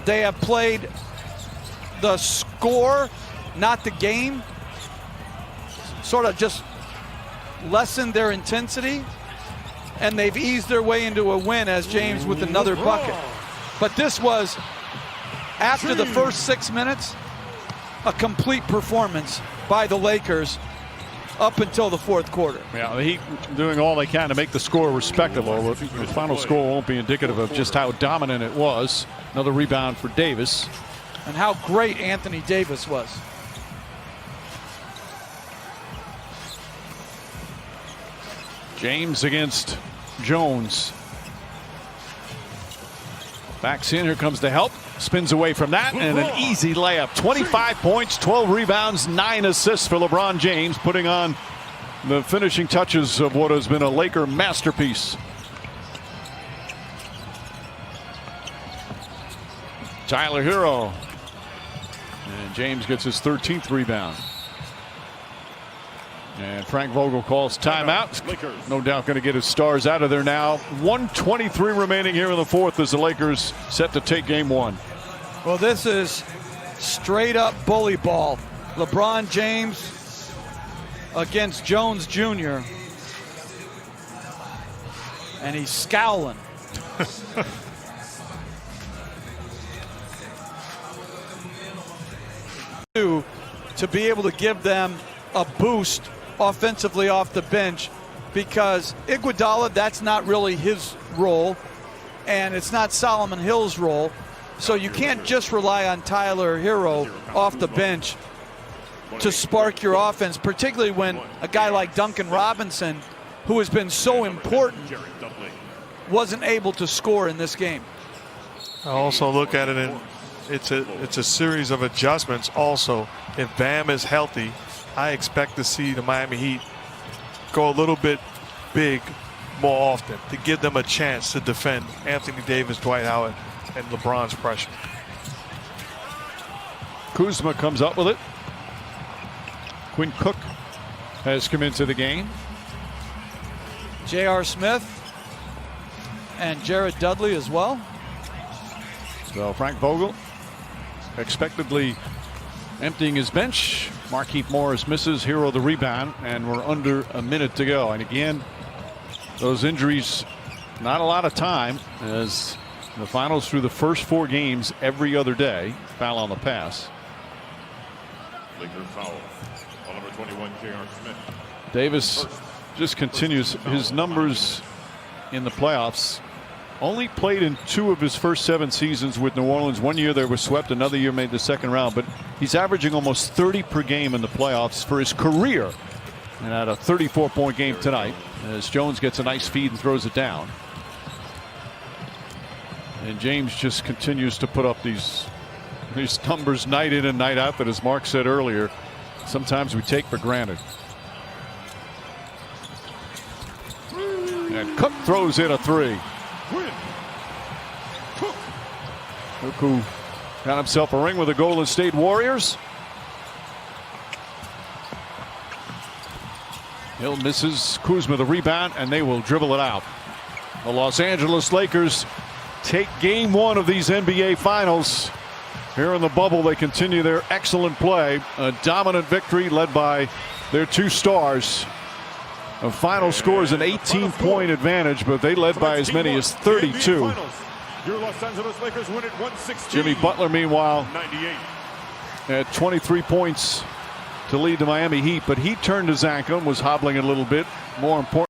They have played the score, not the game. Sort of just lessened their intensity, and they've eased their way into a win as James with another bucket. But this was, after the first 6 minutes, a complete performance by the Lakers up until the fourth quarter. Yeah, the Heat doing all they can to make the score respectable. The final score won't be indicative of just how dominant it was. Another rebound for Davis. And how great Anthony Davis was. James against Jones. Backs in, here comes the help. Spins away from that, and an easy layup. 25 points, 12 rebounds, 9 assists for LeBron James, putting on the finishing touches of what has been a Laker masterpiece. Tyler Hero. And James gets his 13th rebound. And Frank Vogel calls timeout. No doubt going to get his stars out of there now. 1:23 remaining here in the fourth as the Lakers set to take game one. Well, this is straight up bully ball. LeBron James against Jones Jr. And he's scowling. To be able to give them a boost offensively off the bench, because Iguodala, that's not really his role, and it's not Solomon Hill's role. So you can't just rely on Tyler Hero off the bench to spark your offense, particularly when a guy like Duncan Robinson, who has been so important, wasn't able to score in this game. I also look at it, and it's a series of adjustments. Also, if Bam is healthy, I expect to see the Miami Heat go a little bit big more often to give them a chance to defend Anthony Davis, Dwight Howard, and LeBron's pressure. Kuzma comes up with it. Quinn Cook has come into the game. J.R. Smith and Jared Dudley as well. So Frank Vogel expectedly emptying his bench. Markieff Morris misses. Hero the rebound, and we're under a minute to go. And again, those injuries, not a lot of time, as the finals through the first 4 games every other day. Foul on the pass. Laker foul on number 21, J.R. Smith. Davis just continues his numbers in the playoffs. Only played in 2 of his first 7 seasons with New Orleans. 1 year they were swept, another year made the second round, but he's averaging almost 30 per game in the playoffs for his career, and had a 34-point game tonight as Jones gets a nice feed and throws it down. And James just continues to put up these numbers night in and night out that, as Mark said earlier, sometimes we take for granted. And Cook throws in a 3. Cook, who got himself a ring with the Golden State Warriors. Hill misses. Kuzma the rebound, and they will dribble it out. The Los Angeles Lakers take game 1 of these NBA Finals. Here in the bubble, they continue their excellent play. A dominant victory led by their 2 stars. The final score is an 18-point advantage, but they led by as many as 32. Your Los Angeles Lakers win it 116. Jimmy Butler, meanwhile, 98. had 23 points to lead the Miami Heat, but he turned his ankle and was hobbling a little bit. More important.